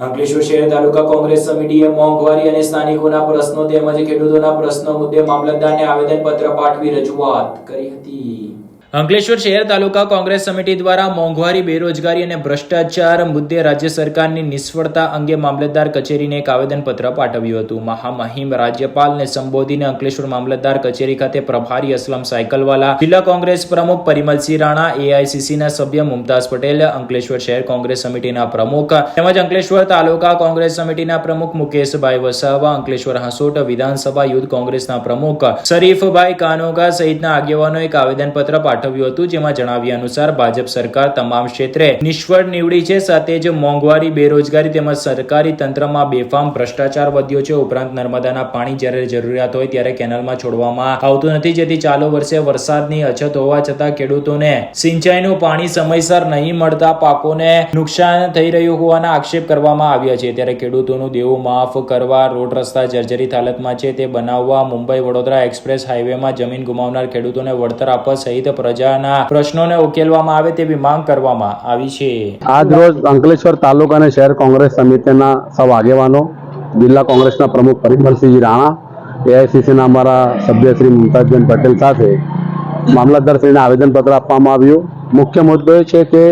અંકલેશ્વર શહેર તાલુકા કોંગ્રેસ સમિતિએ મોંઘવારી અને સ્થાનિકોના પ્રશ્નો તેમજ ખેડૂતોના પ્રશ્નો મુદ્દે મામલતદારને આવેદનપત્ર પાઠવી રજૂઆત કરી હતી। અંકલેશ્વર શહેર તાલુકા કોંગ્રેસ સમિતિ દ્વારા મોંઘવારી, બેરોજગારી અને ભ્રષ્ટાચાર મુદ્દે રાજ્ય સરકારની નિષ્ફળતા અંગે મામલતદાર કચેરીને એક આવેદનપત્ર પાઠવ્યું હતું। મહામહિમ રાજ્યપાલને સંબોધીને અંકલેશ્વર મામલતદાર કચેરી ખાતે પ્રભારી અસલમ સાયકલવાલા, જિલ્લા કોંગ્રેસ પ્રમુખ પરિમલસિંહ રાણા, એઆઈસીસીના સભ્ય મુમતાઝ પટેલ, અંકલેશ્વર શહેર કોંગ્રેસ સમિતિના પ્રમુખ તેમજ અંકલેશ્વર તાલુકા કોંગ્રેસ સમિતિના પ્રમુખ મુકેશભાઈ વસાવા, અંકલેશ્વર હાંસોટ વિધાનસભા યુથ કોંગ્રેસના પ્રમુખ શરીફભાઈ કાનોગા સહિતના આગેવાનો એક આવેદનપત્ર પાઠવ્યું હતું, જેમાં જણાવ્યા અનુસાર ભાજપ સરકાર તમામ ક્ષેત્રે નિષ્ફળ નીવડી છે। સાથે જ મોંઘવારી, બેરોજગારી તેમજ સરકારી તંત્રમાં બેફામ ભ્રષ્ટાચાર વધ્યો છે। ઉપરાંત નર્મદાના પાણી જ્યારે જરૂરિયાત હોય ત્યારે કેનાલમાં છોડવામાં આવતું નથી, જેથી ચાલુ વર્ષે વરસાદની અછત હોવા છતાં ખેડૂતોને સિંચાઈનું પાણી સમયસર નહીં મળતા પાકોને નુકસાન થઈ રહ્યું હોવાના આક્ષેપ કરવામાં આવ્યા છે। ત્યારે ખેડૂતોનું દેવું માફ કરવા, રોડ રસ્તા જર્જરિત હાલતમાં છે તે બનાવવા, મુંબઈ વડોદરા એક્સપ્રેસ હાઈવેમાં જમીન ગુમાવનાર ખેડૂતોને વળતર આપવા સહિત પ્રજાના પ્રશ્નોને ઉકેલવામાં આવે તેવી માંગ કરવામાં આવી છે। આજ રોજ અંકલેશ્વર તાલુકા અને શહેર કોંગ્રેસ સમિતિના સૌ આગેવાનો, જિલ્લા કોંગ્રેસના પ્રમુખ પરિમલસિંહ રાણા, એઆઈસીસીના અમારા સભ્ય શ્રી મુમતાઝબેન પટેલ સાથે મામલતદારશ્રીને આવેદનપત્ર આપવામાં આવ્યું। મુખ્ય મુદ્દો એ છે કે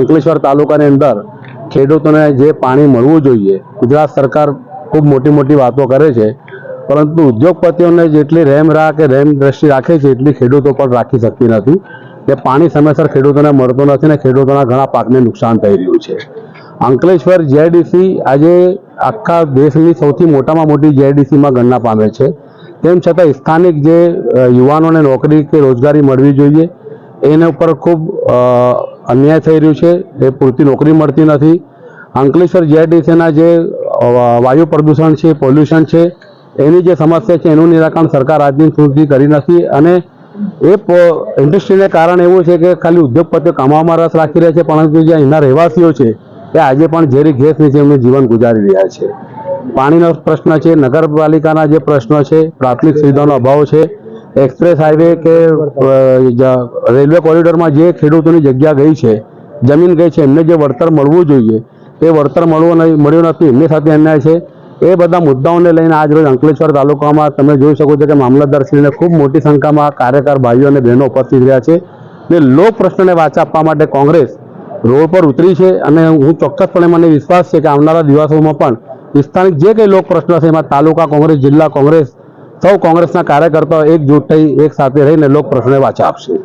અંકલેશ્વર તાલુકાની અંદર ખેડૂતોને જે પાણી મળવું જોઈએ, ગુજરાત સરકાર ખૂબ મોટી મોટી વાતો કરે છે, પરંતુ ઉદ્યોગપતિઓને જેટલી રહેમ દ્રષ્ટિ રાખે છે એટલી ખેડૂતો પણ રાખી શકતી નથી। કે પાણી સમયસર ખેડૂતોને મળતું નથી અને ખેડૂતોના ઘણા પાકને નુકસાન થઈ રહ્યું છે। અંકલેશ્વર જીઆઈડીસી આજે આખા દેશની સૌથી મોટામાં મોટી જીઆઈડીસીમાં ગણના પામે છે। તેમ છતાં સ્થાનિક જે યુવાનોને નોકરી કે રોજગારી મળવી જોઈએ એના ઉપર ખૂબ અન્યાય થઈ રહ્યું છે। એ પૂરતી નોકરી મળતી નથી। અંકલેશ્વર જીઆઈડીસીના જે વાયુ પ્રદૂષણ છે, પોલ્યુશન છે, એની જે સમસ્યા છે એનું નિરાકરણ સરકાર આજની સુધી કરી નથી અને એ ઇન્ડસ્ટ્રીને કારણ એવું છે કે ખાલી ઉદ્યોગપતિઓ કમાવામાં રસ રાખી રહ્યા છે, પરંતુ જે અહીંના રહેવાસીઓ છે એ આજે પણ ઝેરી ગેસ નીચે એમનું જીવન ગુજારી રહ્યા છે। પાણીનો પ્રશ્ન છે, નગરપાલિકાના જે પ્રશ્નો છે, પ્રાથમિક સુવિધાનો અભાવ છે, એક્સપ્રેસ હાઈવે કે રેલવે કોરિડોરમાં જે ખેડૂતોની જગ્યા ગઈ છે, જમીન ગઈ છે, એમને જે વળતર મળવું જોઈએ એ વળતર મળ્યું નથી, એમની સાથે અન્યાય છે। એ બધા મુદ્દાઓને લઈને આજ રોજ અંકલેશ્વર તાલુકામાં તમે જોઈ શકો છો કે મામલતદારશ્રીને ખૂબ મોટી સંખ્યામાં કાર્યકર ભાઈઓ અને બહેનો ઉપસ્થિત રહ્યા છે ને લોક પ્રશ્નોને વાચા આપવા માટે કોંગ્રેસ રોડ પર ઉતરી છે અને હું ચોક્કસપણે મને વિશ્વાસ છે કે આવનારા દિવસોમાં પણ સ્થાનિક જે કંઈ લોક પ્રશ્નો છે એમાં તાલુકા કોંગ્રેસ, જિલ્લા કોંગ્રેસ, સૌ કોંગ્રેસના કાર્યકર્તાઓ એકજૂટ થઈ એક સાથે રહીને લોક પ્રશ્નોને વાચા આપશે।